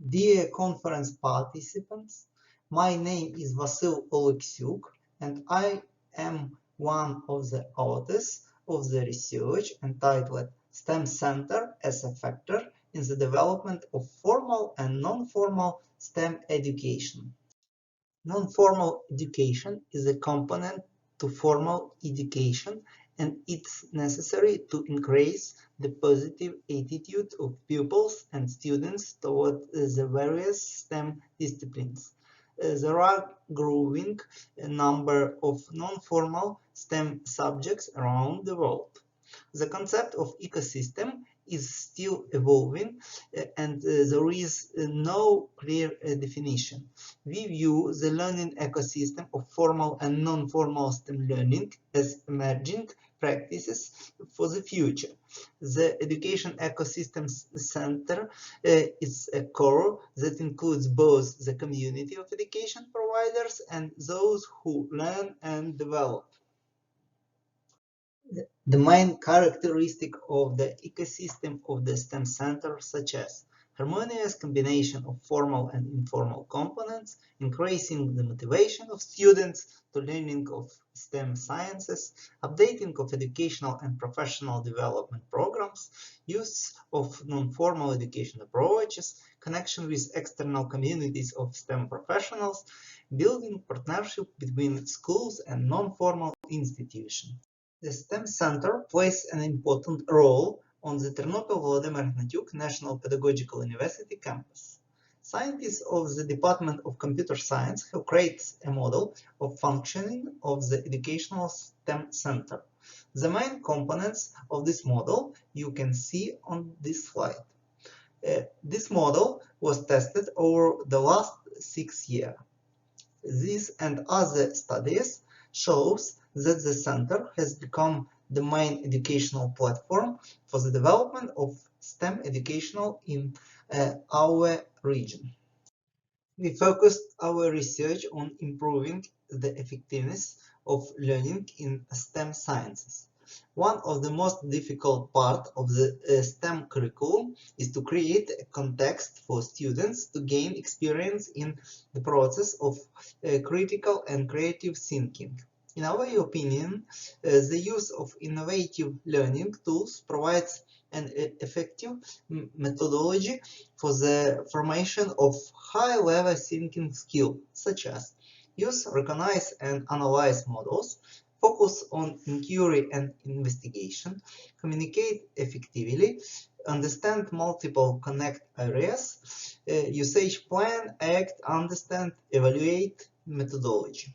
Dear conference participants, my name is Vasyl Oleksiuk and I am one of the authors of the research entitled STEM Center as a Factor in the Development of Formal and Non-Formal STEM Education. Non-formal education is a component to formal education and it's necessary to increase the positive attitude of pupils and students toward the various STEM disciplines. There are growing number of non-formal STEM subjects around the world. The concept of ecosystem is still evolving and there is no clear definition. We view the learning ecosystem of formal and non-formal STEM learning as emerging practices for the future. The Education Ecosystem Center is a core that includes both the community of education providers and those who learn and develop. The main characteristic of the ecosystem of the STEM Center, such as harmonious combination of formal and informal components, increasing the motivation of students to learning of STEM sciences, updating of educational and professional development programs, use of non-formal education approaches, connection with external communities of STEM professionals, building partnership between schools and non-formal institutions. The STEM Center plays an important role on the Ternopil-Volodymyr Gnatyuk National Pedagogical University campus. Scientists of the Department of Computer Science have created a model of functioning of the Educational STEM Center. The main components of this model you can see on this slide. This model was tested over the last 6 years. This and other studies shows that the center has become the main educational platform for the development of STEM educational in our region. We focused our research on improving the effectiveness of learning in STEM sciences. One of the most difficult parts of the STEM curriculum is to create a context for students to gain experience in the process of critical and creative thinking. In our opinion, the use of innovative learning tools provides an effective methodology for the formation of high-level thinking skills, such as use, recognize, and analyze models, focus on inquiry and investigation, communicate effectively, understand multiple connect areas, usage plan, act, understand, evaluate, methodology.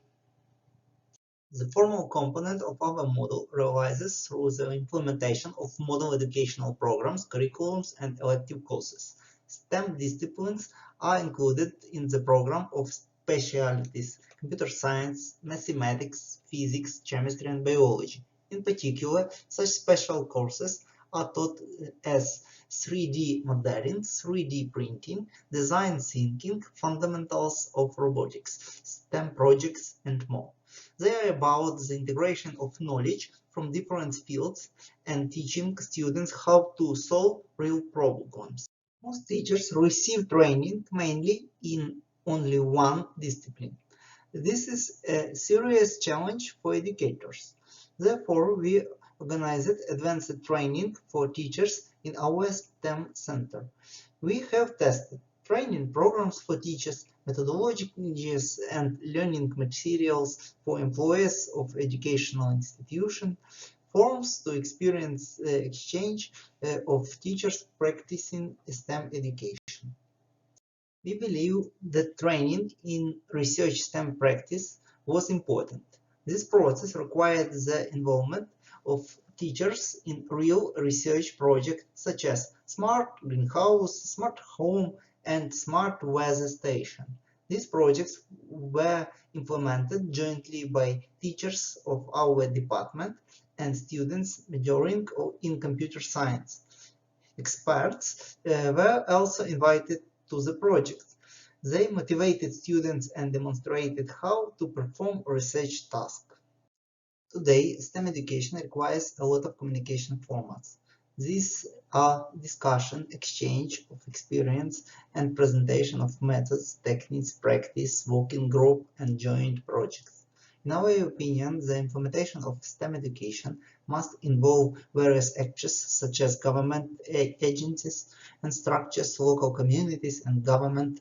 The formal component of our model realizes through the implementation of model educational programs, curriculums, and elective courses. STEM disciplines are included in the program of specialties: computer science, mathematics, physics, chemistry, and biology. In particular, such special courses are taught as 3D modeling, 3D printing, design thinking, fundamentals of robotics, STEM projects, and more. They are about the integration of knowledge from different fields and teaching students how to solve real problems. Most teachers receive training mainly in only one discipline. This is a serious challenge for educators. Therefore, we organized advanced training for teachers in our STEM center. We have tested training programs for teachers, methodologies and learning materials for employees of educational institutions, forums to experience exchange of teachers practicing STEM education. We believe that training in research STEM practice was important. This process required the involvement of teachers in real research projects such as smart greenhouse, smart home, and smart weather station. These projects were implemented jointly by teachers of our department and students majoring in computer science. Experts were also invited to the project. They motivated students and demonstrated how to perform research tasks. Today, STEM education requires a lot of communication formats. These are discussion, exchange of experience, and presentation of methods, techniques, practice, working group, and joint projects. In our opinion, the implementation of STEM education must involve various actors such as government agencies and structures, local communities and government,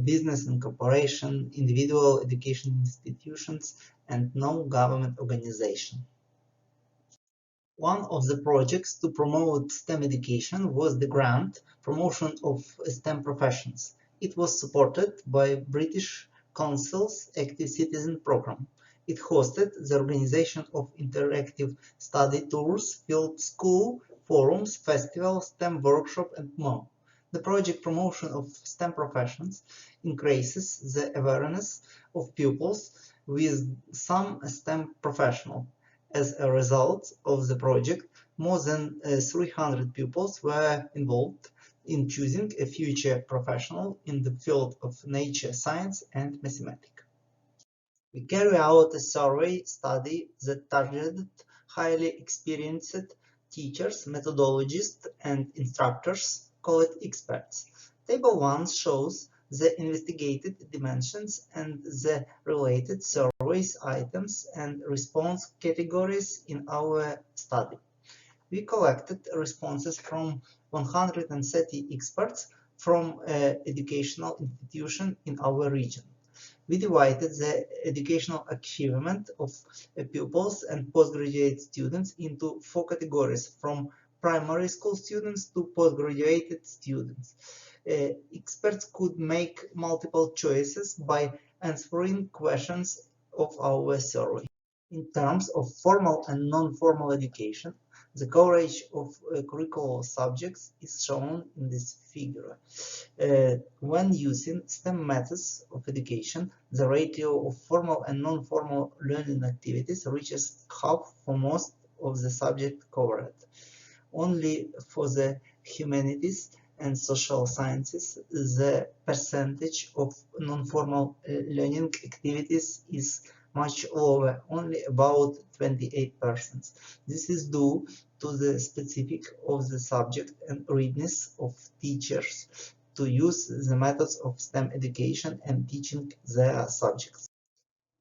business and corporation, individual education institutions, and non-government organizations. One of the projects to promote STEM education was the grant Promotion of STEM Professions. It was supported by British Council's Active Citizen Programme. It hosted the organization of interactive study tours, field school, forums, festivals, STEM workshop, and more. The project promotion of STEM professions increases the awareness of pupils with some STEM professional. As a result of the project, more than 300 pupils were involved in choosing a future professional in the field of nature science and mathematics. We carry out a survey study that targeted highly experienced teachers, methodologists, and instructors, called experts. Table 1 shows the investigated dimensions and the related surveys items and response categories in our study. We collected responses from 130 experts from educational institutions in our region. We divided the educational achievement of pupils and postgraduate students into 4 categories, from primary school students to postgraduate students. Experts could make multiple choices by answering questions of our survey. In terms of formal and non-formal education, the coverage of curricular subjects is shown in this figure. When using STEM methods of education, the ratio of formal and non-formal learning activities reaches half for most of the subjects covered. Only for the humanities and social sciences, the percentage of non-formal learning activities is much lower, only about 28%. This is due to the specific of the subject and readiness of teachers to use the methods of STEM education and teaching their subjects.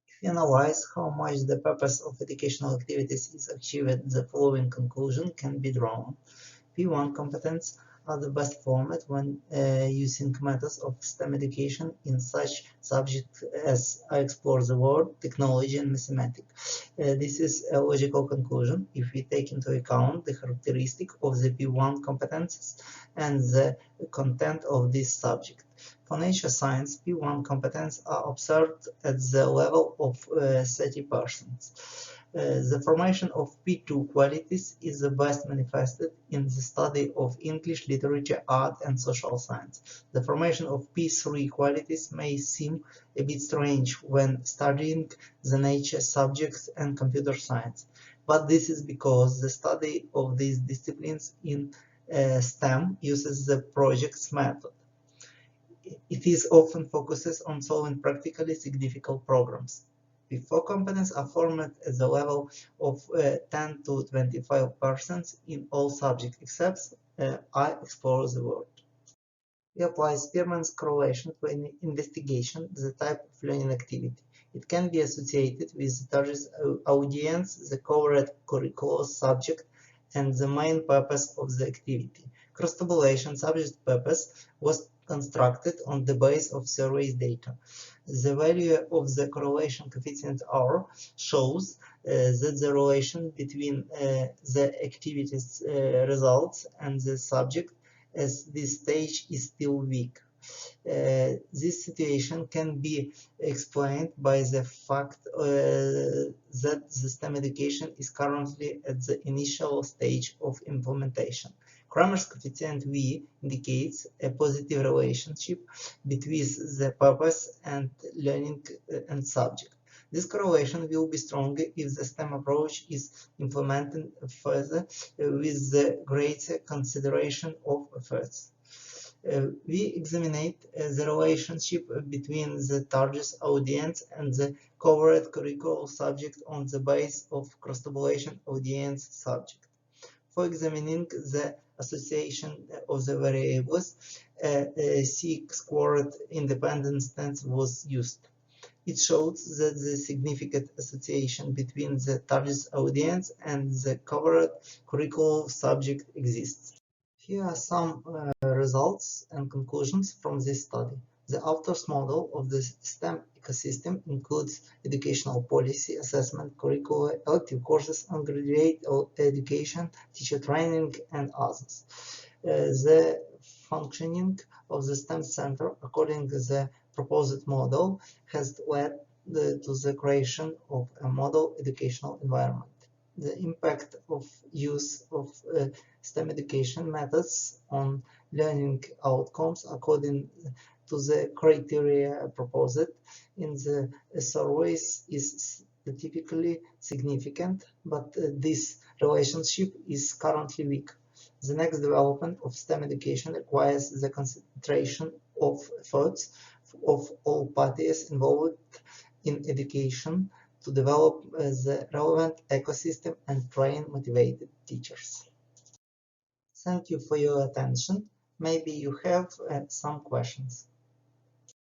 If we analyze how much the purpose of educational activities is achieved, the following conclusion can be drawn. P1 competence are the best format when using methods of STEM education in such subjects as I explore the world, technology, and mathematics. This is a logical conclusion if we take into account the characteristic of the P1 competences and the content of this subject. For nature science, P1 competence are observed at the level of 30%. The formation of P2 qualities is the best manifested in the study of English, literature, art, and social science. The formation of P3 qualities may seem a bit strange when studying the nature subjects and computer science, but this is because the study of these disciplines in STEM uses the projects method. It is often focuses on solving practically significant programs. P4 competence are formed at the level of 10 to 25% in all subjects except I explore the world. We apply Spearman's correlation to an investigation the type of learning activity. It can be associated with the target audience, the covered curricular subject, and the main purpose of the activity. Cross-tabulation subject purpose was constructed on the basis of survey data. The value of the correlation coefficient R shows that the relation between the activity's results and the subject at this stage is still weak. This situation can be explained by the fact that the STEM education is currently at the initial stage of implementation. Kramer's coefficient V indicates a positive relationship between the purpose and learning and subject. This correlation will be stronger if the STEM approach is implemented further with the greater consideration of efforts. We examine the relationship between the target audience and the covered curricular subject on the basis of cross-tabulation audience subject. For examining the association of the variables, a chi-squared independent stance was used. It shows that the significant association between the target audience and the covered curriculum subject exists. Here are some results and conclusions from this study. The author's model of the STEM ecosystem includes educational policy, assessment, curricula, elective courses, undergraduate education, teacher training, and others. The functioning of the STEM Center, according to the proposed model, has led to the creation of a model educational environment. The impact of use of STEM education methods on learning outcomes according to the criteria proposed in the surveys is statistically significant, but this relationship is currently weak. The next development of STEM education requires the concentration of efforts of all parties involved in education to develop the relevant ecosystem and train motivated teachers. Thank you for your attention. Maybe you have some questions.